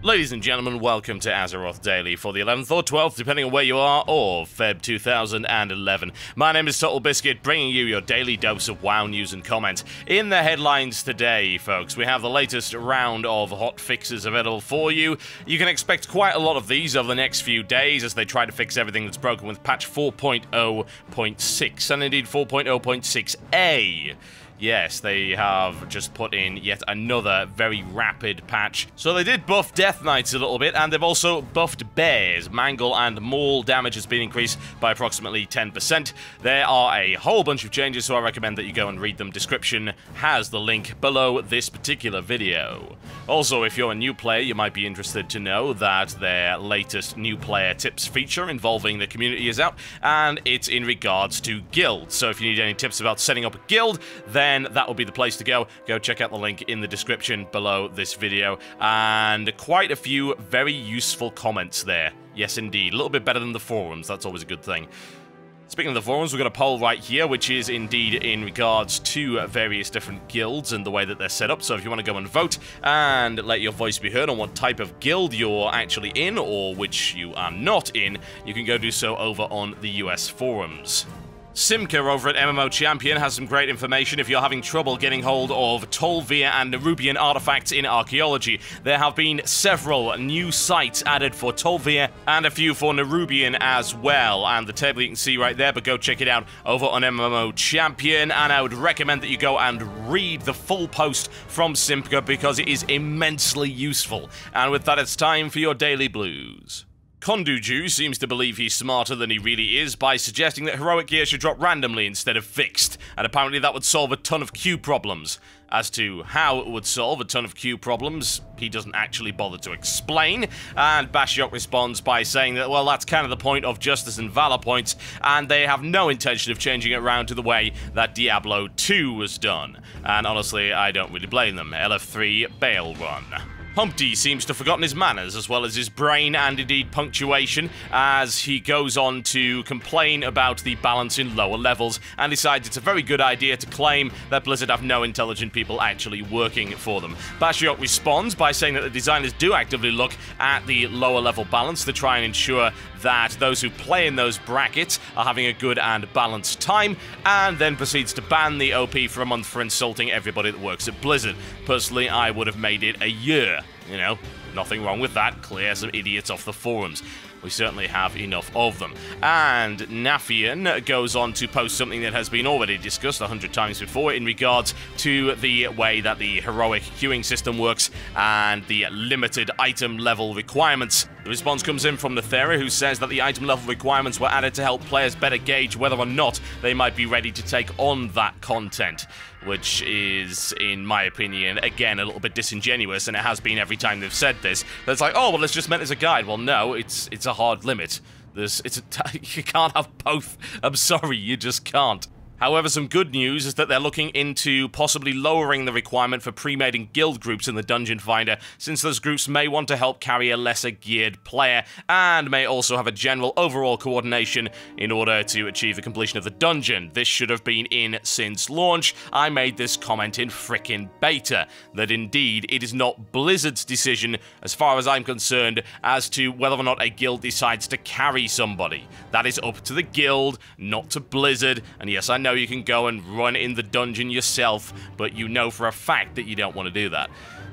Ladies and gentlemen, welcome to Azeroth Daily for the 11th or 12th, depending on where you are, of Feb 2011. My name is TotalBiscuit, bringing you your daily dose of WoW news and comment. In the headlines today, folks, we have the latest round of hot fixes available for you. You can expect quite a lot of these over the next few days as they try to fix everything that's broken with patch 4.0.6 and indeed 4.0.6a. Yes, they have just put in yet another very rapid patch. So they did buff Death Knights a little bit, and they've also buffed Bears. Mangle and Maul damage has been increased by approximately 10%. There are a whole bunch of changes, so I recommend that you go and read them. Description has the link below this particular video. Also, if you're a new player, you might be interested to know that their latest new player tips feature involving the community is out, and it's in regards to guilds. So if you need any tips about setting up a guild, then that will be the place to go. Go check out the link in the description below this video. And quite a few very useful comments there. Yes, indeed. A little bit better than the forums. That's always a good thing. Speaking of the forums, we've got a poll right here, which is indeed in regards to various different guilds and the way that they're set up. So if you want to go and vote and let your voice be heard on what type of guild you're actually in or which you are not in, you can go do so over on the US forums. Simca over at MMO Champion has some great information if you're having trouble getting hold of Tolvir and Nerubian artifacts in archaeology. There have been several new sites added for Tolvir and a few for Nerubian as well, and the table you can see right there, but go check it out over on MMO Champion, and I would recommend that you go and read the full post from Simca because it is immensely useful. And with that, it's time for your Daily Blues. Konduju seems to believe he's smarter than he really is by suggesting that heroic gear should drop randomly instead of fixed, and apparently that would solve a ton of queue problems. As to how it would solve a ton of queue problems, he doesn't actually bother to explain, and Bashiok responds by saying that, well, that's kind of the point of Justice and Valor points, and they have no intention of changing it around to the way that Diablo 2 was done. And honestly, I don't really blame them. LF3 bail run. Humpty seems to have forgotten his manners, as well as his brain and indeed punctuation, as he goes on to complain about the balance in lower levels, and decides it's a very good idea to claim that Blizzard have no intelligent people actually working for them. Bashiok responds by saying that the designers do actively look at the lower level balance to try and ensure that those who play in those brackets are having a good and balanced time, and then proceeds to ban the OP for a month for insulting everybody that works at Blizzard. Personally, I would have made it a year. You know, nothing wrong with that. Clear some idiots off the forums. We certainly have enough of them. And Nafian goes on to post something that has been already discussed 100 times before in regards to the way that the heroic queuing system works and the limited item level requirements. The response comes in from Nethera, who says that the item level requirements were added to help players better gauge whether or not they might be ready to take on that content, which is, in my opinion, again, a little bit disingenuous, and it has been every time they've said this. It's like, oh, well, it's just meant as a guide. Well, no, it's a hard limit. You can't have both. I'm sorry, you just can't. However, some good news is that they're looking into possibly lowering the requirement for pre-made in guild groups in the Dungeon Finder, since those groups may want to help carry a lesser geared player, and may also have a general overall coordination in order to achieve the completion of the dungeon. This should have been in since launch. I made this comment in frickin' beta, that indeed it is not Blizzard's decision, as far as I'm concerned, as to whether or not a guild decides to carry somebody. That is up to the guild, not to Blizzard, and yes, I know you can go and run in the dungeon yourself, but you know for a fact that you don't want to do that.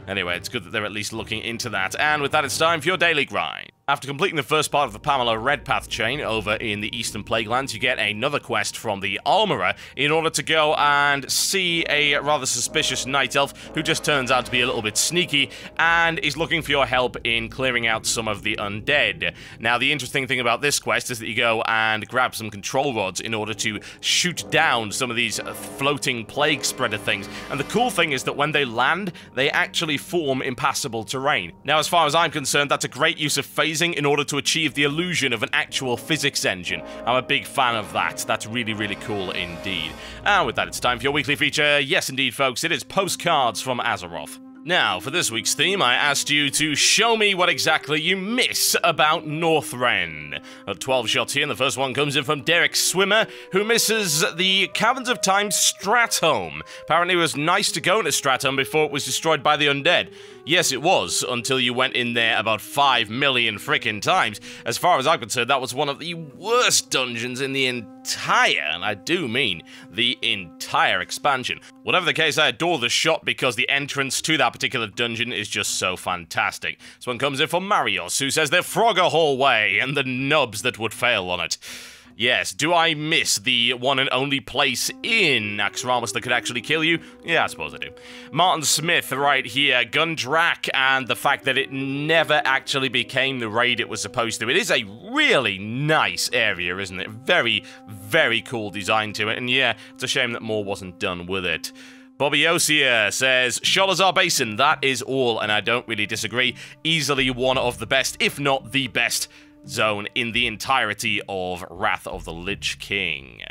Anyway, it's good that they're at least looking into that. And with that, it's time for your daily grind. After completing the first part of the Pamela Redpath chain over in the Eastern Plaguelands, you get another quest from the Armorer in order to go and see a rather suspicious Night Elf who just turns out to be a little bit sneaky and is looking for your help in clearing out some of the undead. Now, the interesting thing about this quest is that you go and grab some control rods in order to shoot down some of these floating plague spreader things. And the cool thing is that when they land, they actually form impassable terrain. Now, as far as I'm concerned, that's a great use of phasing in order to achieve the illusion of an actual physics engine. I'm a big fan of that. That's really, really cool indeed. And with that, it's time for your weekly feature. Yes, indeed, folks, it is Postcards from Azeroth. Now, for this week's theme, I asked you to show me what exactly you miss about Northrend. 12 shots here, and the first one comes in from Derek Swimmer, who misses the Caverns of Time Stratholme. Apparently it was nice to go into Stratholme before it was destroyed by the undead. Yes, it was, until you went in there about 5 million frickin' times. As far as I'm concerned, that was one of the worst dungeons in the entire, and I do mean the entire expansion. Whatever the case, I adore the shot because the entrance to that particular dungeon is just so fantastic. This one comes in from Marios, who says they're Frogger Hallway and the nubs that would fail on it. Yes, do I miss the one and only place in Naxxramas that could actually kill you? Yeah, I suppose I do. Martin Smith right here, Gundrak, and the fact that it never actually became the raid it was supposed to. It is a really nice area, isn't it? Very, very cool design to it, and yeah, it's a shame that more wasn't done with it. Bobby Osia says, Sholazar Basin, that is all, and I don't really disagree. Easily one of the best, if not the best, zone in the entirety of Wrath of the Lich King.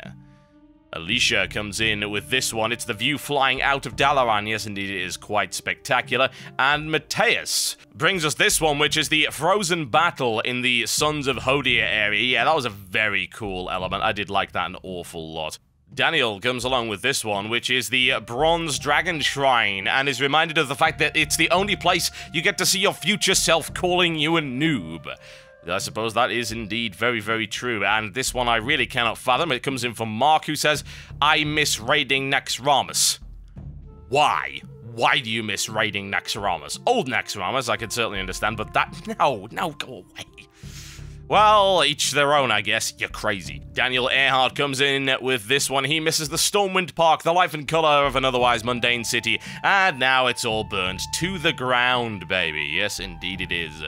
Alicia comes in with this one. It's the view flying out of Dalaran. Yes, indeed, it is quite spectacular. And Mateus brings us this one, which is the Frozen Battle in the Sons of Hodir area. Yeah, that was a very cool element. I did like that an awful lot. Daniel comes along with this one, which is the Bronze Dragon Shrine, and is reminded of the fact that it's the only place you get to see your future self calling you a noob. I suppose that is indeed very, very true, and this one I really cannot fathom. It comes in from Mark, who says, I miss raiding Naxxramas. Why? Why do you miss raiding Naxxramas? Old Naxxramas, I can certainly understand, but that... No, go away. Well, each their own, I guess. You're crazy. Daniel Earhart comes in with this one. He misses the Stormwind Park, the life and color of an otherwise mundane city, and now it's all burnt to the ground, baby. Yes, indeed it is.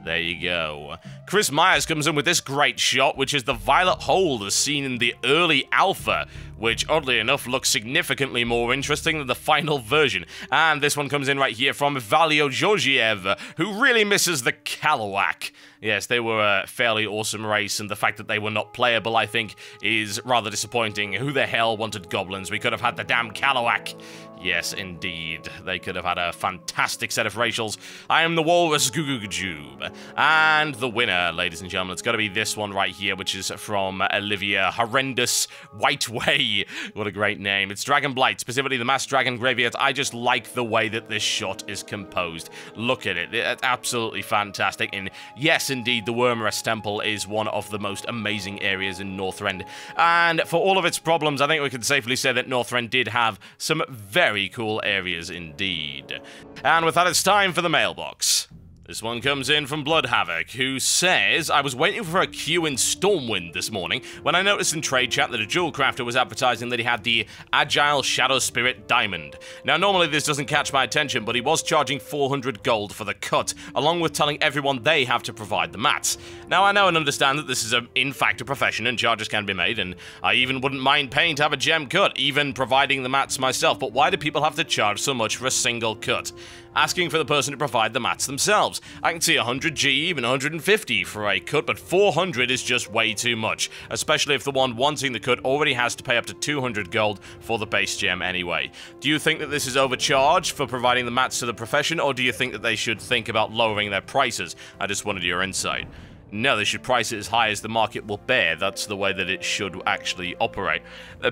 There you go. Chris Myers comes in with this great shot, which is the Violet Hold as seen in the early alpha, which oddly enough looks significantly more interesting than the final version. And this one comes in right here from Valio Georgiev, who really misses the Kalawak. Yes, they were a fairly awesome race, and the fact that they were not playable, I think, is rather disappointing. Who the hell wanted goblins? We could have had the damn Kalawak. Yes, indeed. They could have had a fantastic set of racials. I am the Walrus Gugugajube. And the winner, ladies and gentlemen, it's got to be this one right here, which is from Olivia Horrendous White Way. What a great name. It's Dragon Blight, specifically the Mass Dragon Graveyard. I just like the way that this shot is composed. Look at it. It's absolutely fantastic. And yes, indeed, the Wormrest Temple is one of the most amazing areas in Northrend. And for all of its problems, I think we can safely say that Northrend did have some very cool areas indeed. And with that, it's time for the mailbox. This one comes in from Blood Havoc, who says, I was waiting for a queue in Stormwind this morning when I noticed in Trade Chat that a jewel crafter was advertising that he had the Agile Shadow Spirit Diamond. Now, normally this doesn't catch my attention, but he was charging 400 gold for the cut, along with telling everyone they have to provide the mats. Now, I know and understand that this is, in fact, a profession and charges can be made, and I even wouldn't mind paying to have a gem cut, even providing the mats myself, but why do people have to charge so much for a single cut? Asking for the person to provide the mats themselves. I can see 100G, even 150 for a cut, but 400 is just way too much, especially if the one wanting the cut already has to pay up to 200 gold for the base gem anyway. Do you think that this is overcharged for providing the mats to the profession, or do you think that they should think about lowering their prices? I just wanted your insight. No, they should price it as high as the market will bear. That's the way that it should actually operate.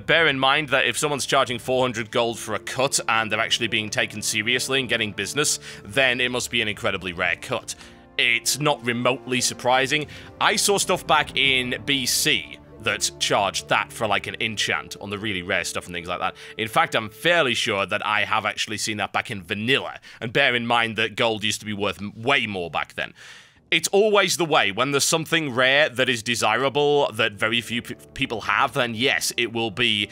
Bear in mind that if someone's charging 400 gold for a cut and they're actually being taken seriously and getting business, then it must be an incredibly rare cut. It's not remotely surprising. I saw stuff back in BC that charged that for like an enchant on the really rare stuff and things like that. In fact, I'm fairly sure that I have actually seen that back in vanilla. And bear in mind that gold used to be worth way more back then. It's always the way. When there's something rare that is desirable that very few people have, then yes, it will be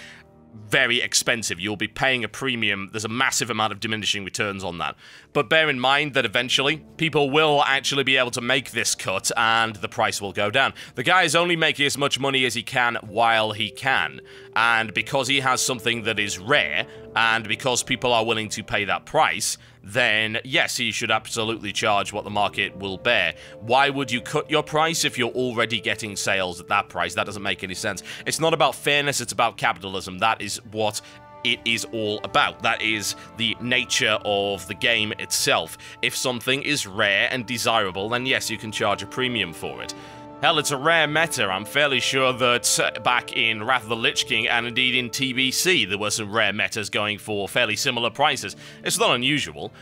very expensive. You'll be paying a premium. There's a massive amount of diminishing returns on that. But bear in mind that eventually, people will actually be able to make this cut and the price will go down. The guy is only making as much money as he can while he can. And because he has something that is rare, and because people are willing to pay that price, then yes, he should absolutely charge what the market will bear. Why would you cut your price if you're already getting sales at that price? That doesn't make any sense. It's not about fairness, it's about capitalism. That is what it is all about. That is the nature of the game itself. If something is rare and desirable, then yes, you can charge a premium for it. Hell, it's a rare meta. I'm fairly sure that back in Wrath of the Lich King, and indeed in TBC, there were some rare metas going for fairly similar prices. It's not unusual.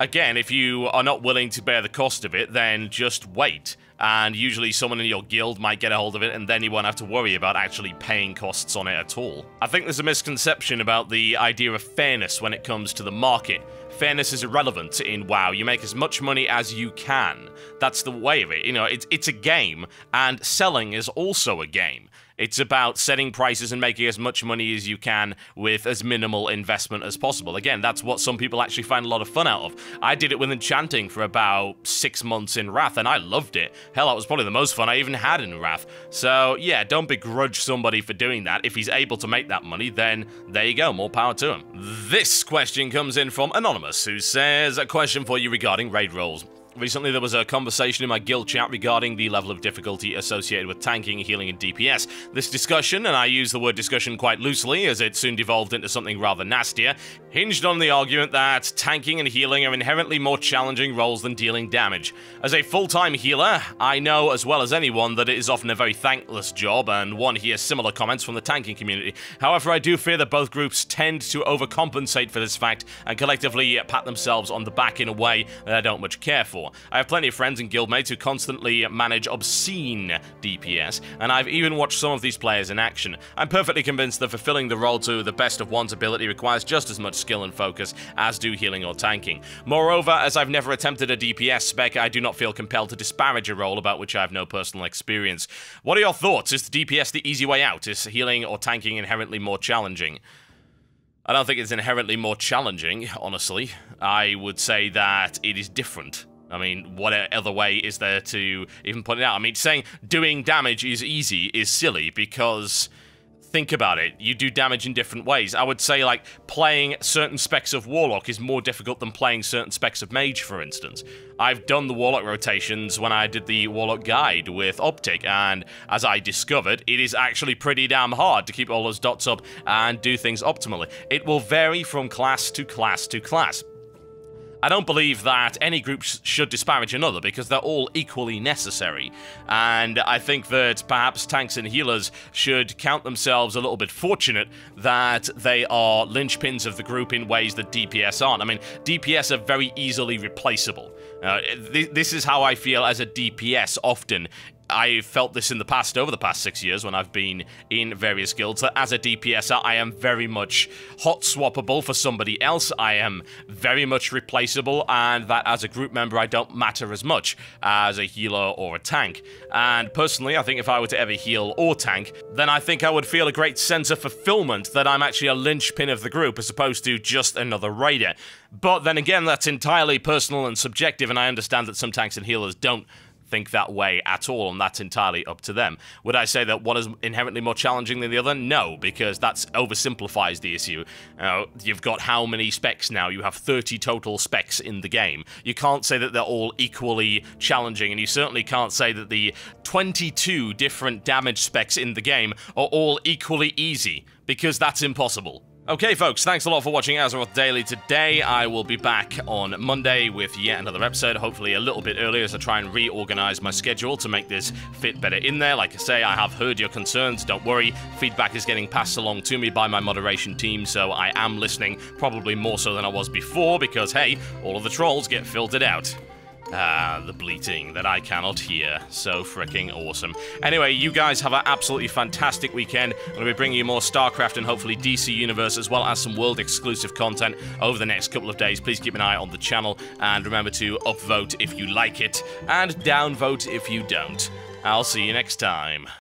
Again, if you are not willing to bear the cost of it, then just wait. And usually someone in your guild might get a hold of it, and then you won't have to worry about actually paying costs on it at all. I think there's a misconception about the idea of fairness when it comes to the market. Fairness is irrelevant in WoW. You make as much money as you can. That's the way of it. You know, it's a game, and selling is also a game. It's about setting prices and making as much money as you can with as minimal investment as possible. Again, that's what some people actually find a lot of fun out of. I did it with enchanting for about 6 months in Wrath, and I loved it. Hell, that was probably the most fun I even had in Wrath. So, yeah, don't begrudge somebody for doing that. If he's able to make that money, then there you go, more power to him. This question comes in from Anonymous, who says, a question for you regarding raid rolls. Recently, there was a conversation in my guild chat regarding the level of difficulty associated with tanking, healing, and DPS. This discussion, and I use the word discussion quite loosely as it soon devolved into something rather nastier, hinged on the argument that tanking and healing are inherently more challenging roles than dealing damage. As a full-time healer, I know as well as anyone that it is often a very thankless job, and one hears similar comments from the tanking community. However, I do fear that both groups tend to overcompensate for this fact and collectively pat themselves on the back in a way that I don't much care for. I have plenty of friends and guildmates who constantly manage obscene DPS, and I've even watched some of these players in action. I'm perfectly convinced that fulfilling the role to the best of one's ability requires just as much skill and focus as do healing or tanking. Moreover, as I've never attempted a DPS spec, I do not feel compelled to disparage a role about which I have no personal experience. What are your thoughts? Is the DPS the easy way out? Is healing or tanking inherently more challenging? I don't think it's inherently more challenging, honestly. I would say that it is different. I mean, what other way is there to even put it out? I mean, saying doing damage is easy is silly because, think about it, you do damage in different ways. I would say, like, playing certain specs of Warlock is more difficult than playing certain specs of Mage, for instance. I've done the Warlock rotations when I did the Warlock guide with Optic, and as I discovered, it is actually pretty damn hard to keep all those dots up and do things optimally. It will vary from class to class to class. I don't believe that any group should disparage another because they're all equally necessary, and I think that perhaps tanks and healers should count themselves a little bit fortunate that they are linchpins of the group in ways that DPS aren't. I mean, DPS are very easily replaceable. This is how I feel as a DPS often. I felt this in the past, over the past 6 years, when I've been in various guilds, that as a DPSer, I am very much hot swappable for somebody else, I am very much replaceable, and that as a group member, I don't matter as much as a healer or a tank. And personally, I think if I were to ever heal or tank, then I think I would feel a great sense of fulfillment that I'm actually a linchpin of the group as opposed to just another raider. But then again, that's entirely personal and subjective, and I understand that some tanks and healers don't think that way at all, and that's entirely up to them. Would I say that one is inherently more challenging than the other? No, because that oversimplifies the issue. You've got how many specs now? You have 30 total specs in the game. You can't say that they're all equally challenging, and you certainly can't say that the 22 different damage specs in the game are all equally easy, because that's impossible. Okay, folks, thanks a lot for watching Azeroth Daily today. I will be back on Monday with yet another episode, hopefully a little bit earlier as I try and reorganize my schedule to make this fit better in there. Like I say, I have heard your concerns, don't worry. Feedback is getting passed along to me by my moderation team, so I am listening, probably more so than I was before, because, hey, all of the trolls get filtered out. Ah, the bleating that I cannot hear. So freaking awesome. Anyway, you guys have an absolutely fantastic weekend. I'm going to be bringing you more StarCraft and hopefully DC Universe, as well as some world-exclusive content over the next couple of days. Please keep an eye on the channel, and remember to upvote if you like it, and downvote if you don't. I'll see you next time.